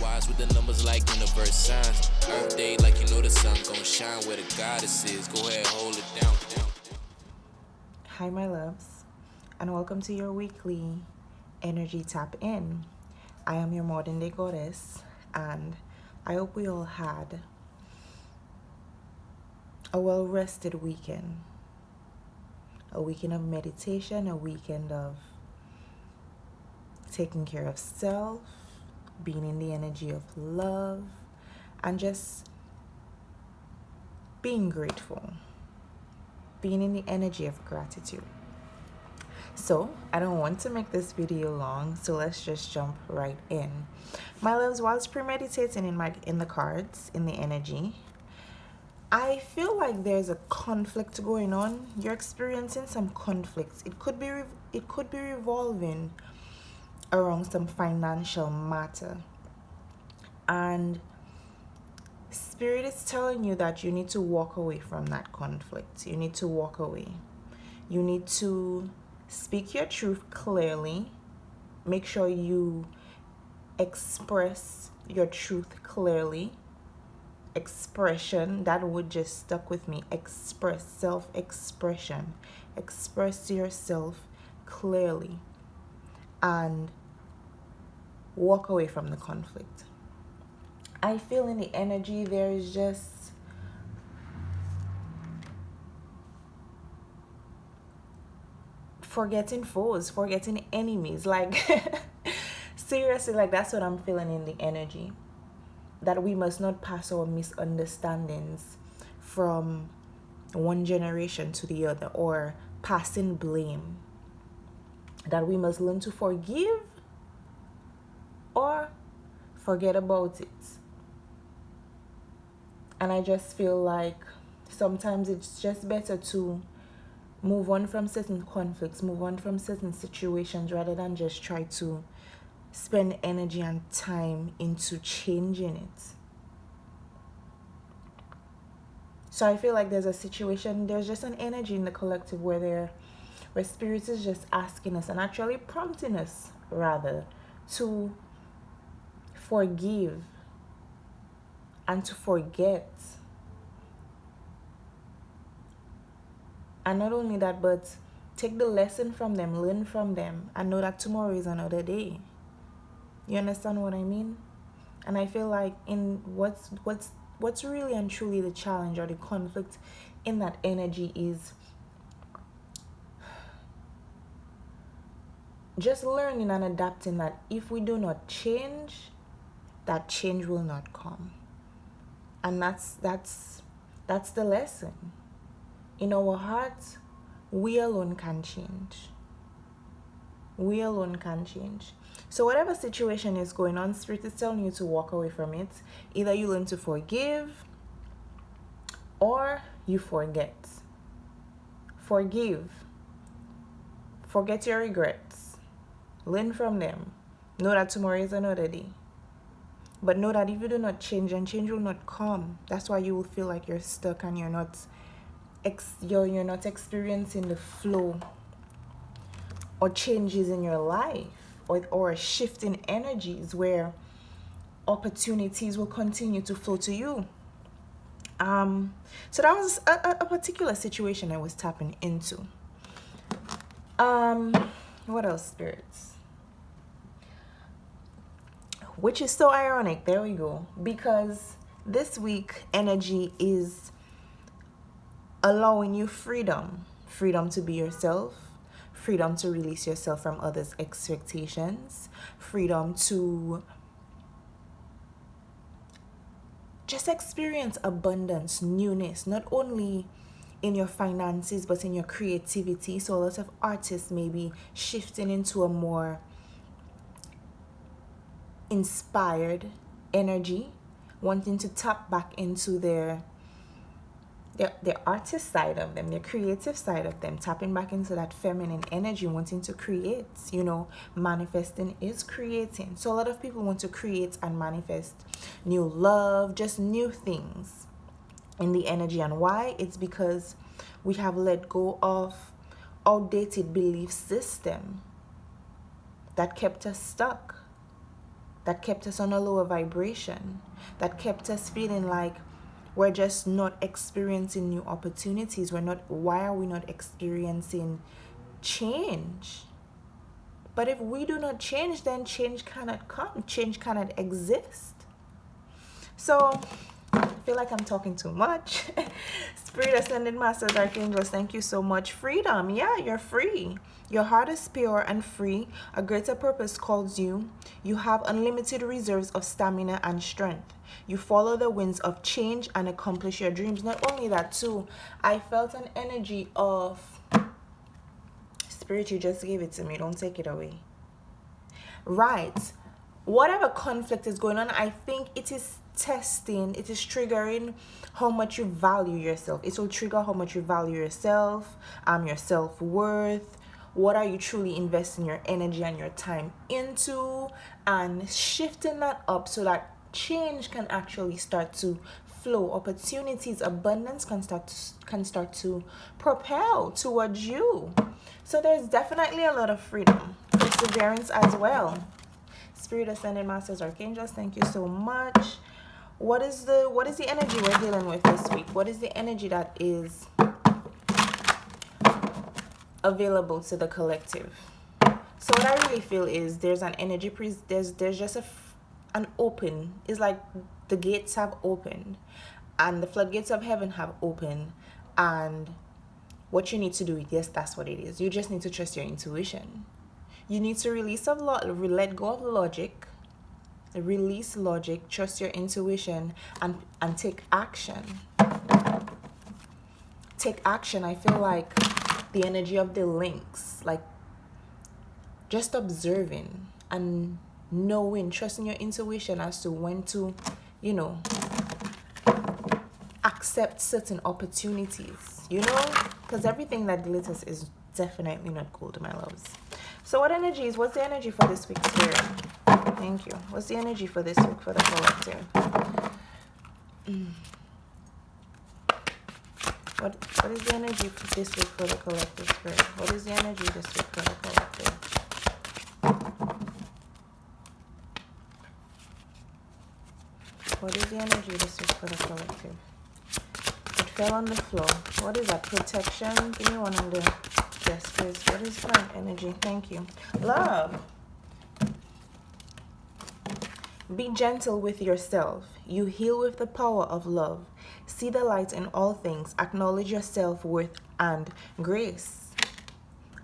Wise with the numbers like universe signs. Earth day like you know the sun gon' shine where the goddess is. Go ahead, hold it down. Hi, my loves, and welcome to your weekly energy tap in. I am your modern day goddess, and I hope we all had a well rested weekend. A weekend of meditation, a weekend of taking care of self, being in the energy of love, and just being grateful, being in the energy of gratitude. So I don't want to make this video long, so let's just jump right in. My loves, whilst premeditating in the cards, in the energy, I feel like there's a conflict going on. You're experiencing some conflicts. It could be revolving around some financial matter. And Spirit is telling you that you need to walk away from that conflict. You need to walk away. You need to speak your truth clearly. Make sure you express your truth clearly. Expression, that would just stuck with me. Express, self-expression. Express yourself clearly and walk away from the conflict. I feel in the energy there is just forgetting foes, forgetting enemies. Like seriously, like that's what I'm feeling in the energy. That we must not pass our misunderstandings from one generation to the other, or passing blame. That we must learn to forgive or forget about it. And I just feel like sometimes it's just better to move on from certain conflicts, move on from certain situations, rather than just try to spend energy and time into changing it. So I feel like there's a situation, there's just an energy in the collective where spirit is just asking us and actually prompting us rather to forgive and to forget. And not only that, but take the lesson from them, learn from them, and know that tomorrow is another day. You understand what I mean? And I feel like in what's really and truly the challenge or the conflict in that energy is just learning and adapting that if we do not change, that change will not come. And that's the lesson. In our hearts, we alone can change. We alone can change. So whatever situation is going on, Spirit is telling you to walk away from it. Either you learn to forgive or you forget. Forgive. Forget your regrets. Learn from them. Know that tomorrow is another day. But know that if you do not change, and change will not come. That's why you will feel like you're stuck and you're not experiencing the flow or changes in your life, or a shift in energies where opportunities will continue to flow to you. So that was a particular situation I was tapping into. What else, spirits? Which is so ironic, there we go, because this week energy is allowing you freedom to be yourself, freedom to release yourself from others' expectations, freedom to just experience abundance, newness, not only in your finances but in your creativity. So a lot of artists may be shifting into a more inspired energy, wanting to tap back into their artist side of them, their creative side of them, tapping back into that feminine energy, wanting to create. Manifesting is creating. So a lot of people want to create and manifest new love, just new things in the energy. And why? It's because we have let go of outdated belief system that kept us stuck. that kept us on a lower vibration, that kept us feeling like we're just not experiencing new opportunities. Why are we not experiencing change? But if we do not change, then change cannot come, change cannot exist. So I feel like I'm talking too much. Spirit, Ascended Masters, Archangels, thank you so much. Freedom. Yeah, you're free. Your heart is pure and free. A greater purpose calls you. You have unlimited reserves of stamina and strength. You follow the winds of change and accomplish your dreams. Not only that, too, I felt an energy of Spirit, you just gave it to me. Don't take it away. Right. Whatever conflict is going on, I think it is testing, it is triggering how much you value yourself. It will trigger how much you value yourself, your self-worth. What are you truly investing your energy and your time into, and shifting that up so that change can actually start to flow. Opportunities, abundance can start to propel towards you. So there's definitely a lot of freedom, perseverance as well. Spirit, Ascended Masters, Archangels, thank you so much. What is the energy we're dealing with this week? What is the energy that is available to the collective? So what I really feel is there's an energy, there's just an open, it's like the gates have opened and the floodgates of heaven have opened, and what you need to do, yes, that's what it is. You just need to trust your intuition. You need to let go of logic, release logic, trust your intuition, and take action. Take action. I feel like the energy of the links, like just observing and knowing, trusting your intuition as to when to, accept certain opportunities, because everything that glitters is definitely not gold, my loves. So what's the energy for this week, Spirit? Thank you. What's the energy for this week for the collective? What is the energy for this week for the collective, Spirit? What is the energy this week for the collective? What is the energy this week for the collective? It fell on the floor. What is that? Protection? Give me one on the gestures. What is current energy? Thank you. Love. Be gentle with yourself. You heal with the power of love. See the light in all things. Acknowledge your self-worth and grace.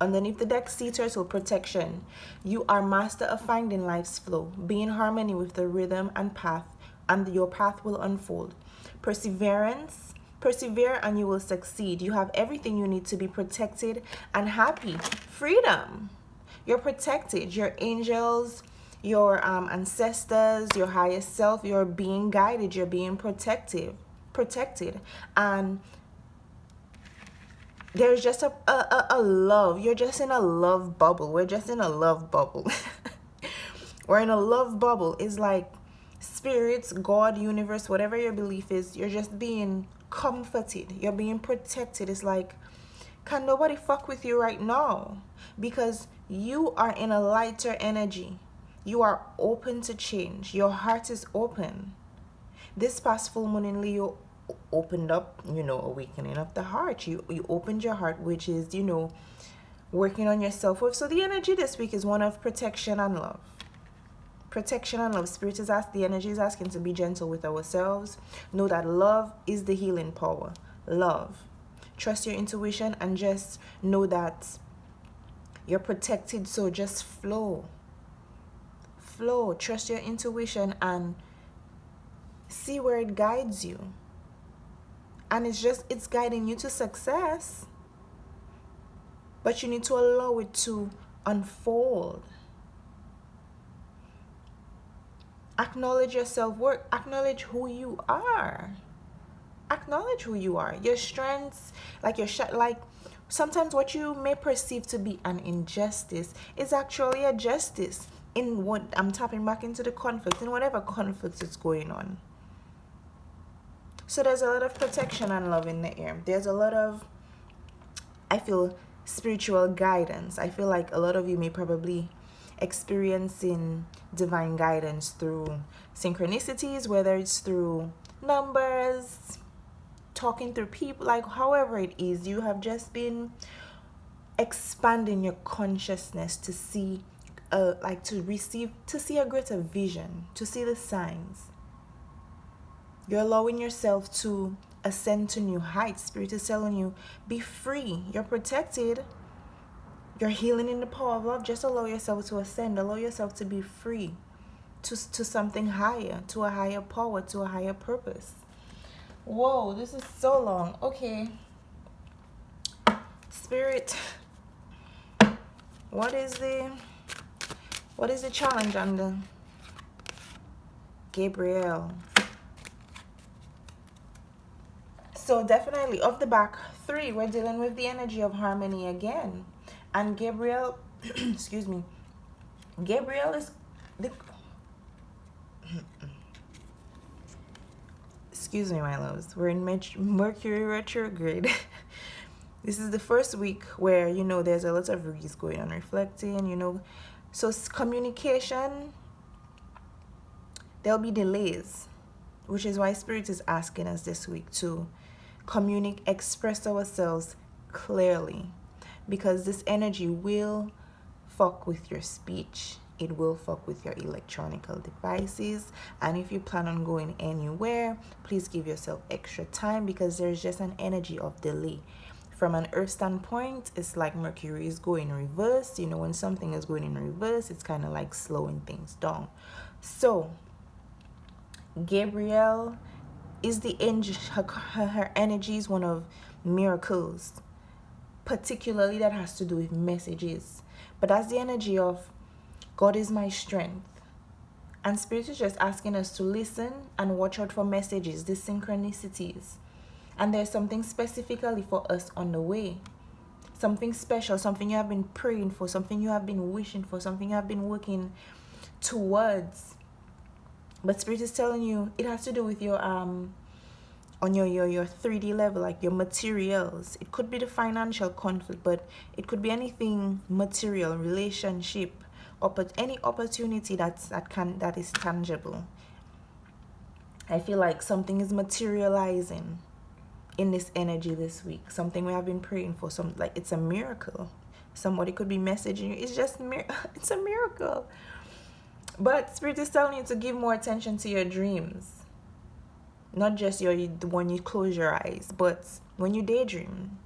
Underneath the deck, sea turtle, protection. You are master of finding life's flow. Be in harmony with the rhythm and path, and your path will unfold. Perseverance. Persevere and you will succeed. You have everything you need to be protected and happy. Freedom. You're protected. Your angels, your ancestors, your highest self, you're being guided. You're being protected. And there's just a love. You're just in a love bubble. We're just in a love bubble. We're in a love bubble. It's like spirits, God, universe, whatever your belief is, you're just being comforted. You're being protected. It's like, can nobody fuck with you right now? Because you are in a lighter energy. You are open to change. Your heart is open. This past full moon in Leo opened up, awakening of the heart. You opened your heart, which is, working on your self-worth. So the energy this week is one of protection and love. Protection and love. Spirit is the energy is asking to be gentle with ourselves. Know that love is the healing power. Love. Trust your intuition and just know that you're protected. So just flow. Trust your intuition and see where it guides you. And it's guiding you to success. But you need to allow it to unfold. Acknowledge your self-worth. Acknowledge who you are. Acknowledge who you are. Your strengths, sometimes what you may perceive to be an injustice is actually a justice. In what I'm tapping back into the conflict, in whatever conflict is going on. So there's a lot of protection and love in the air. There's a lot of, I feel, spiritual guidance. I feel like a lot of you may probably experiencing divine guidance through synchronicities, whether it's through numbers, talking through people, like however it is, you have just been expanding your consciousness to see to see a greater vision, to see the signs. You're allowing yourself to ascend to new heights. Spirit is telling you, be free. You're protected. You're healing in the power of love. Just allow yourself to ascend. Allow yourself to be free to something higher, to a higher power, to a higher purpose. Whoa, this is so long. Okay. Spirit, what is the challenge on the Gabriel? So definitely off the back 3, we're dealing with the energy of harmony again. And Gabriel, excuse me, Gabriel is the, excuse me, my loves, we're in Mercury retrograde. This is the first week where, you know, there's a lot of reads going on, reflecting, you know. So communication, there'll be delays, which is why Spirit is asking us this week to express ourselves clearly, because this energy will fuck with your speech. It will fuck with your electronical devices. And if you plan on going anywhere, please give yourself extra time, because there's just an energy of delay. From an earth standpoint, it's like Mercury is going reverse. You know, when something is going in reverse, it's kind of like slowing things down. So Gabriel is the angel. Her energy is one of miracles, particularly that has to do with messages. But that's the energy of God is my strength. And Spirit is just asking us to listen and watch out for messages, the synchronicities. And there's something specifically for us on the way. Something special, something you have been praying for, something you have been wishing for, something you have been working towards. But Spirit is telling you it has to do with your on your 3D level, like your materials. It could be the financial conflict, but it could be anything material, relationship, any opportunity that is tangible. I feel like something is materializing in this energy this week. Something we have been praying for, like it's a miracle. Somebody could be messaging you. It's just it's a miracle. But Spirit is telling you to give more attention to your dreams. Not just when you close your eyes, but when you daydream.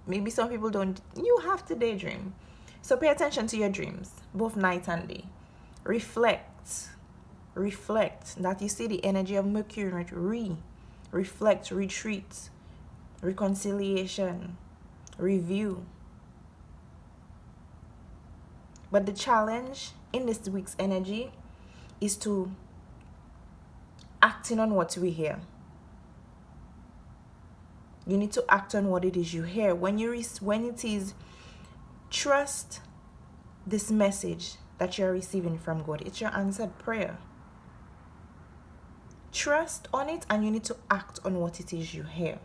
Maybe some people don't. You have to daydream. So pay attention to your dreams, both night and day. Reflect. That you see the energy of Mercury. Reflect, retreat, reconciliation, review. But the challenge in this week's energy is to acting on what we hear. You need to act on what it is you hear. When it is, trust this message that you're receiving from God. It's your answered prayer. Trust on it, and you need to act on what it is you hear.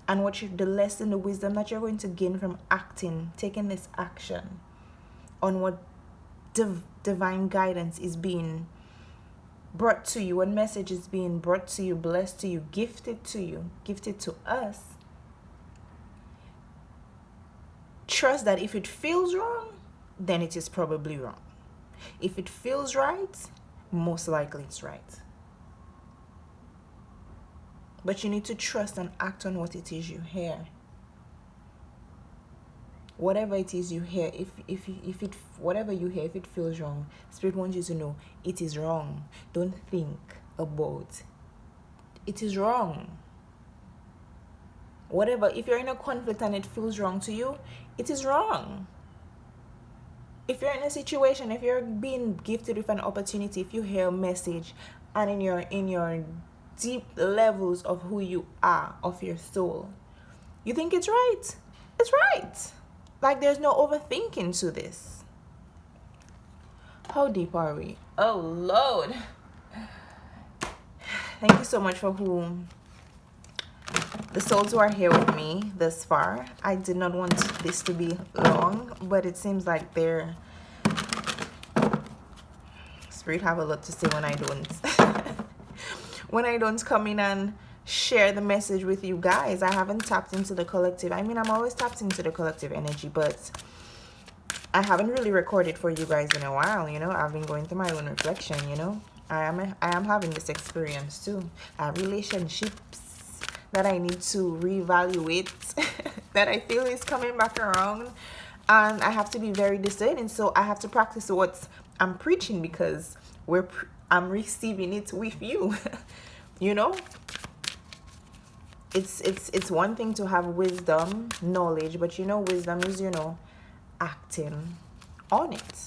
And the lesson, the wisdom that you're going to gain from taking this action on what divine guidance is being brought to you, what message is being brought to you, blessed to you, gifted to us. Trust that if it feels wrong, then it is probably wrong. If it feels right, most likely it's right. But you need to trust and act on what it is you hear. Whatever it is you hear, whatever you hear, if it feels wrong, Spirit wants you to know it is wrong. Don't think about it is wrong. Whatever, if you're in a conflict and it feels wrong to you, it is wrong. If you're in a situation, if you're being gifted with an opportunity, if you hear a message and in your deep levels of who you are, of your soul, you think it's right, it's right. Like there's no overthinking to this. How deep are we? Oh Lord. Thank you so much for the souls who are here with me this far. I did not want this to be long, but it seems like they're Spirit have a lot to say when I don't when I don't come in and share the message with you guys. I haven't tapped into the collective. I mean, I'm always tapped into the collective energy, but I haven't really recorded for you guys in a while, you know. I've been going through my own reflection, you know. I am having this experience too. Relationships that I need to reevaluate that I feel is coming back around, and I have to be very discerning. So I have to practice what I'm preaching, because I'm receiving it with you. You know, it's one thing to have wisdom, knowledge, but you know, wisdom is, you know, acting on it.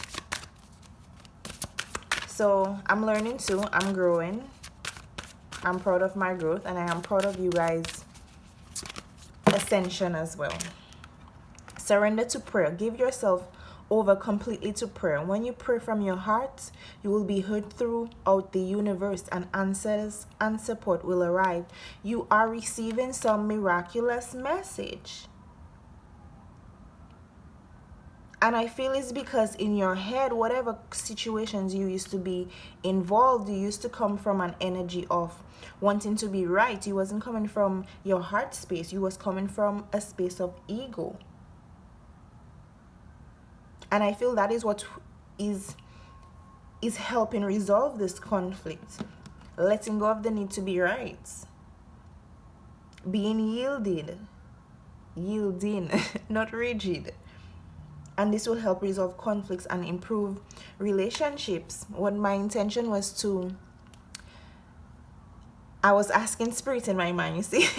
So I'm learning too. I'm growing. I'm proud of my growth, and I am proud of you guys' ascension as well. Surrender to prayer. Give yourself over completely to prayer. When you pray from your heart, you will be heard throughout the universe, and answers and support will arrive. You are receiving some miraculous message. And I feel it's because in your head, whatever situations you used to be involved, you used to come from an energy of wanting to be right. You wasn't coming from your heart space. You was coming from a space of ego. And I feel that is what is helping resolve this conflict. Letting go of the need to be right. Being yielding, not rigid. And this will help resolve conflicts and improve relationships. What my intention was to, I was asking Spirit in my mind, you see,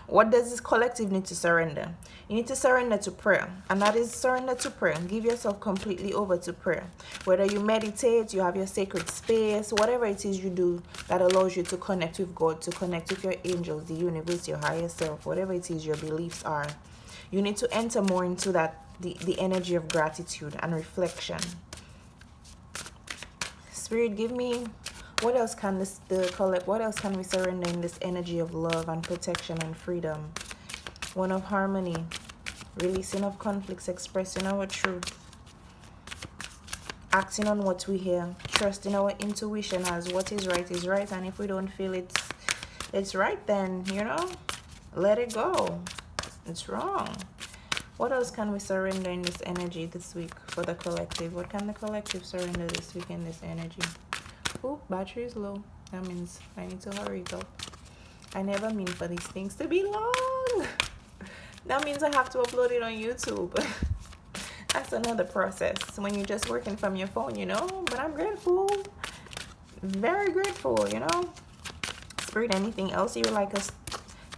what does this collective need to surrender? You need to surrender to prayer, and that is surrender to prayer. Give yourself completely over to prayer. Whether you meditate, you have your sacred space, whatever it is you do that allows you to connect with God, to connect with your angels, the universe, your higher self, whatever it is your beliefs are, you need to enter more into that, the energy of gratitude and reflection. Spirit, give me, what else can what else can we surrender in this energy of love and protection and freedom? One of harmony, releasing of conflicts, expressing our truth, acting on what we hear, trusting our intuition as what is right, and if we don't feel it's right, then, you know, let it go. It's wrong. What else can we surrender in this energy this week for the collective? What can the collective surrender this week in this energy? Oh, battery is low. That means I need to hurry it up. I never mean for these things to be long. That means I have to upload it on YouTube. That's another process when you're just working from your phone, you know. But I'm grateful. Very grateful, you know. Spirit, anything else you would like us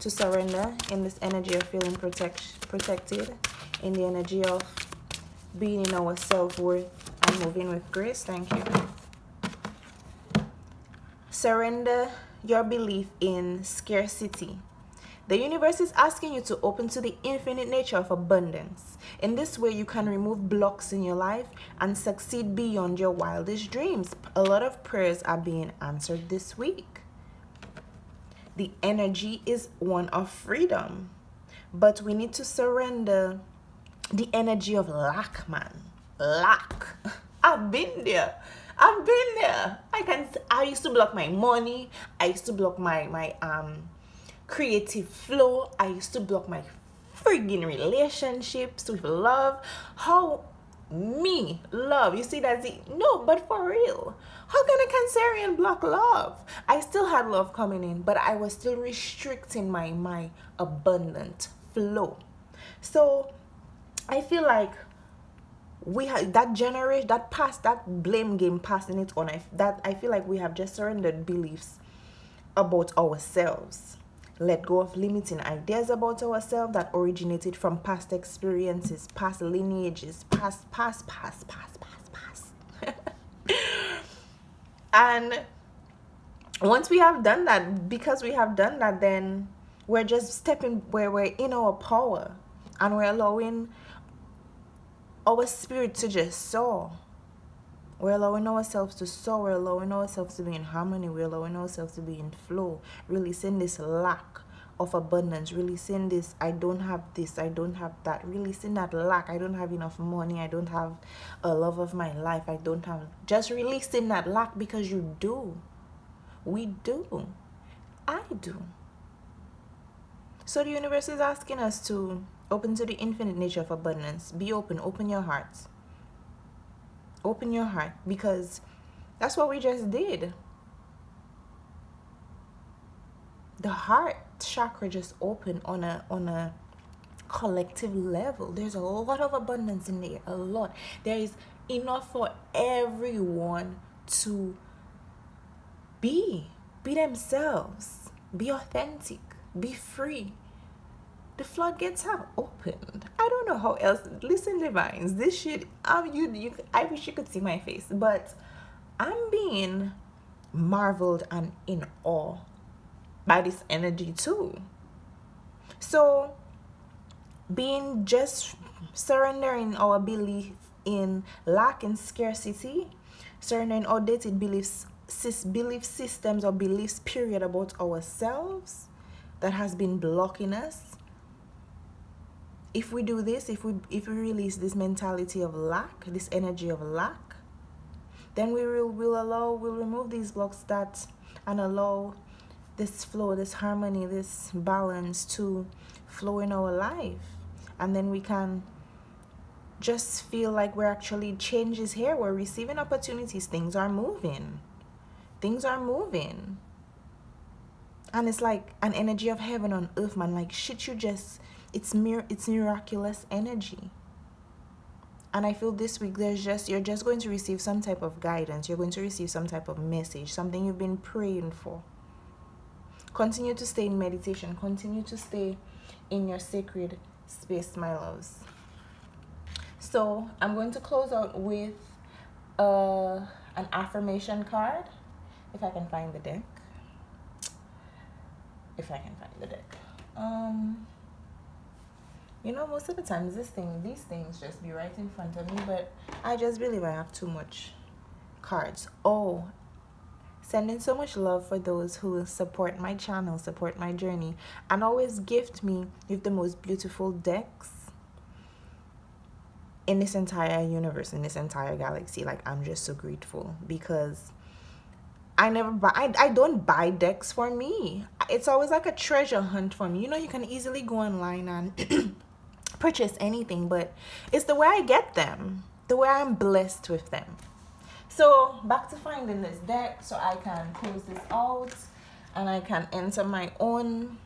to surrender in this energy of feeling protected, in the energy of being in our self-worth and moving with grace? Thank you. Surrender your belief in scarcity. The universe is asking you to open to the infinite nature of abundance. In this way, you can remove blocks in your life and succeed beyond your wildest dreams. A lot of prayers are being answered this week. The energy is one of freedom, but we need to surrender the energy of lack, man. Lack. I've been there. I used to block my money. I used to block my creative flow. I used to block my friggin' relationships with love. How me love, you see, that's it. No, but for real, how can a Cancerian block love? I still had love coming in, but I was still restricting my abundant flow. So I feel like we had that generation, that blame game passing it on. I feel like we have just surrendered beliefs about ourselves. Let go of limiting ideas about ourselves that originated from past experiences, past lineages, past. And once we have done that, because we have done that, then we're just stepping where we're in our power, and we're allowing our spirit to just soar. We're allowing ourselves to soar. We're allowing ourselves to be in harmony. We're allowing ourselves to be in flow, releasing this lack of abundance, releasing this I don't have this, I don't have that, releasing that lack, I don't have enough money, I don't have a love of my life, I don't have, just releasing that lack, because you do. We do. I do. So the universe is asking us to open to the infinite nature of abundance. Be open. Open your heart. Open your heart, because that's what we just did. The heart chakra just opened on a collective level. There's a lot of abundance in there. A lot. There is enough for everyone to be themselves, be authentic, be free. The floodgates have opened. I don't know how else. Listen, divines, this shit. I wish you could see my face, but I'm being marveled and in awe by this energy too. So, being just surrendering our belief in lack and scarcity, surrendering outdated belief systems or beliefs period about ourselves that has been blocking us. If we do this, if we release this mentality of lack, this energy of lack, then we'll remove these blocks and allow this flow, this harmony, this balance to flow in our life. And then we can just feel like we're actually, change is here, we're receiving opportunities, things are moving. And it's like an energy of heaven on earth, man. Like shit, it's miraculous energy. And I feel this week you're just going to receive some type of guidance. You're going to receive some type of message, something you've been praying for. Continue to stay in meditation. Continue to stay in your sacred space, my loves. So I'm going to close out with an affirmation card. If I can find the deck. Most of the times these things just be right in front of me, but I just believe I have too much cards. Oh, sending so much love for those who support my channel, support my journey, and always gift me with the most beautiful decks in this entire universe, in this entire galaxy. Like, I'm just so grateful, because I don't buy decks for me. It's always like a treasure hunt for me. You can easily go online and purchase anything, but it's the way I get them, the way I'm blessed with them. So back to finding this deck so I can close this out and I can enter my own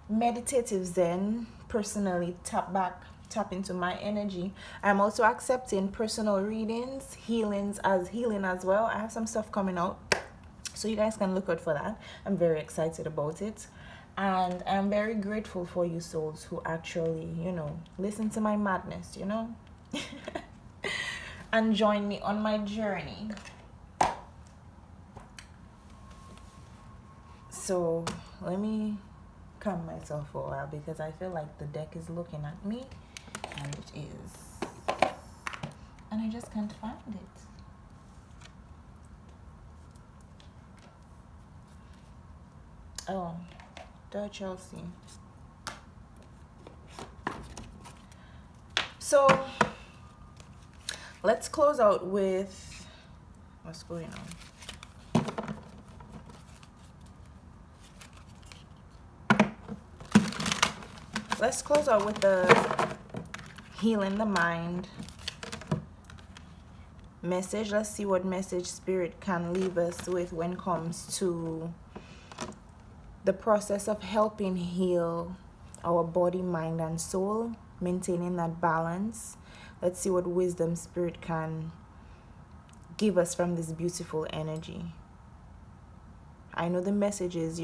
meditative zen, personally tap into my energy. I'm also accepting personal readings, healing as well. I have some stuff coming out, so you guys can look out for that. I'm very excited about it, and I'm very grateful for you souls who actually, listen to my madness, and join me on my journey. So let me calm myself for a while, because I feel like the deck is looking at me, and it is, and I just can't find it. Oh, the Chelsea. So let's close out with what's going on. Let's close out with the healing the mind message. Let's see what message spirit can leave us with when it comes to the process of helping heal our body, mind, and soul, maintaining that balance. Let's see what wisdom spirit can give us from this beautiful energy. I know the message is,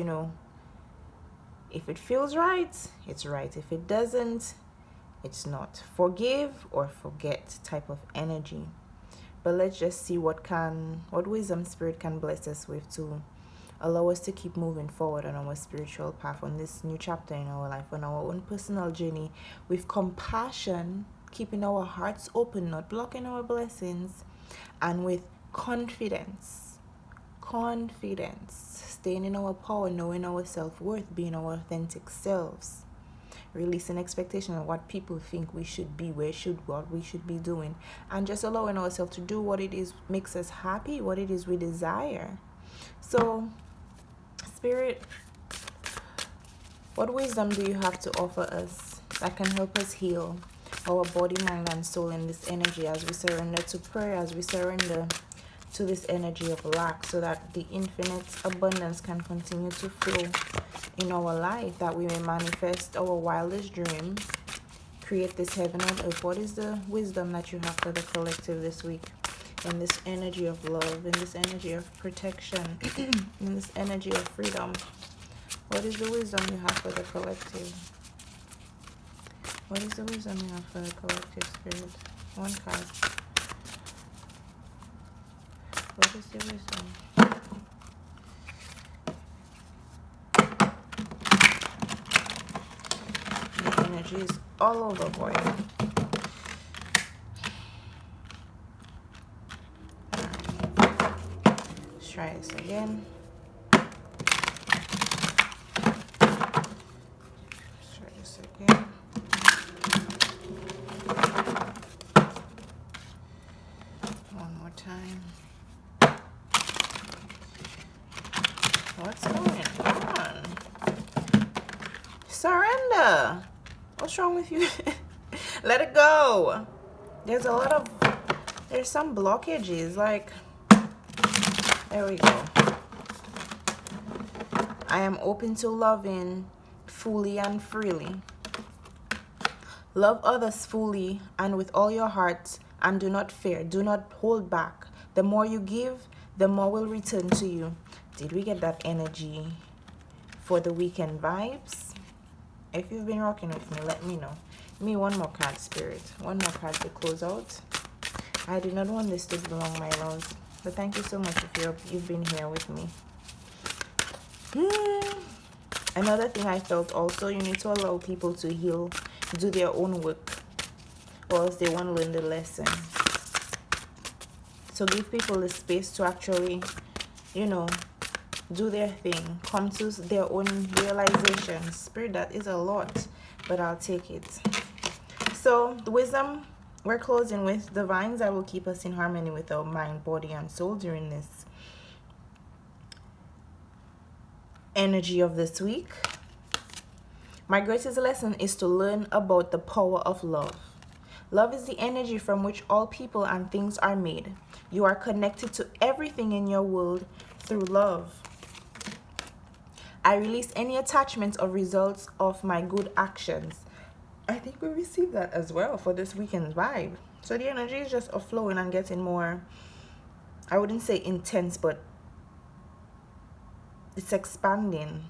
if it feels right, it's right. If it doesn't, it's not. Forgive or forget type of energy. But let's just see what wisdom spirit can bless us with to allow us to keep moving forward on our spiritual path, on this new chapter in our life, on our own personal journey, with compassion, keeping our hearts open, not blocking our blessings, and with confidence, staying in our power, knowing our self-worth, being our authentic selves, releasing expectation of what people think we should be, what we should be doing, and just allowing ourselves to do what it is makes us happy, what it is we desire. So, Spirit, what wisdom do you have to offer us that can help us heal our body, mind, and soul in this energy as we surrender to prayer, as we surrender to this energy of lack, so that the infinite abundance can continue to flow in our life, that we may manifest our wildest dreams, create this heaven on earth? What is the wisdom that you have for the collective this week, in this energy of love, in this energy of protection, in this energy of freedom? What is the wisdom you have for the collective? What is the wisdom you have for the collective, Spirit? One card. What is the wisdom? The energy is all over, boy. Let's try this again. Let's try this again. One more time. What's going on? Surrender. What's wrong with you? Let it go. There's some blockages. Like, there we go. I am open to loving fully and freely. Love others fully and with all your heart, and do not fear. Do not hold back. The more you give, the more will return to you. Did we get that energy for the weekend vibes? If you've been rocking with me, let me know. Give me one more card, Spirit. One more card to close out. I did not want this to be long, my loves, but thank you so much if you've been here with me. Another thing I felt also, you need to allow people to heal, do their own work, or else they won't learn the lesson. So give people the space to actually, do their thing, come to their own realizations. Spirit, that is a lot, but I'll take it. So the wisdom we're closing with, divines that will keep us in harmony with our mind, body, and soul during this energy of this week. My greatest lesson is to learn about the power of love. Love is the energy from which all people and things are made. You are connected to everything in your world through love. I release any attachments or results of my good actions. I think we received that as well for this weekend's vibe. So the energy is just flowing and getting more, I wouldn't say intense, but it's expanding.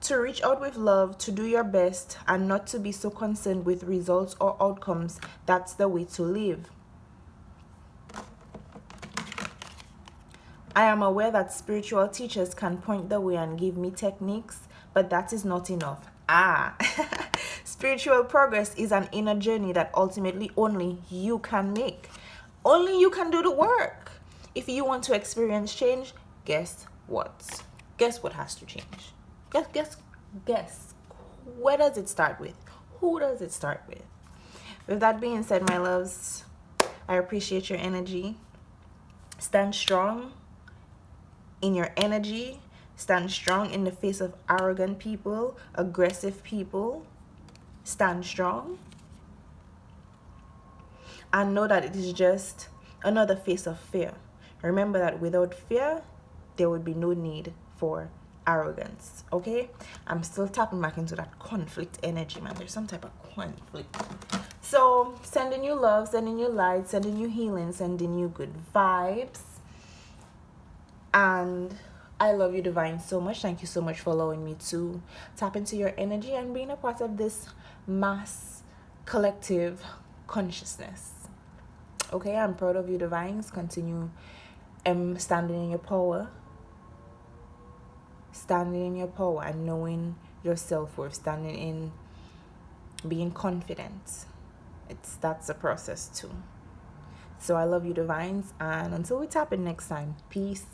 To reach out with love, to do your best, and not to be so concerned with results or outcomes. That's the way to live. I am aware that spiritual teachers can point the way and give me techniques, but that is not enough. Spiritual progress is an inner journey that ultimately only you can make. Only you can do the work. If you want to experience change, guess what? Guess what has to change? Guess. Where does it start with? Who does it start with? With that being said, my loves, I appreciate your energy. Stand strong in your energy. Stand strong in the face of arrogant people, aggressive people. Stand strong. And know that it is just another face of fear. Remember that without fear, there would be no need for arrogance. Okay, I'm still tapping back into that conflict energy, man. There's some type of conflict. So sending you love, sending you light, sending you healing, sending you good vibes. And I love you, divine, so much. Thank you so much for allowing me to tap into your energy and being a part of this mass collective consciousness. Okay, I'm proud of you, divines. Continue standing in your power. Standing in your power and knowing your self-worth, standing in being confident. That's a process too. So I love you, divines, and until we tap in next time, peace.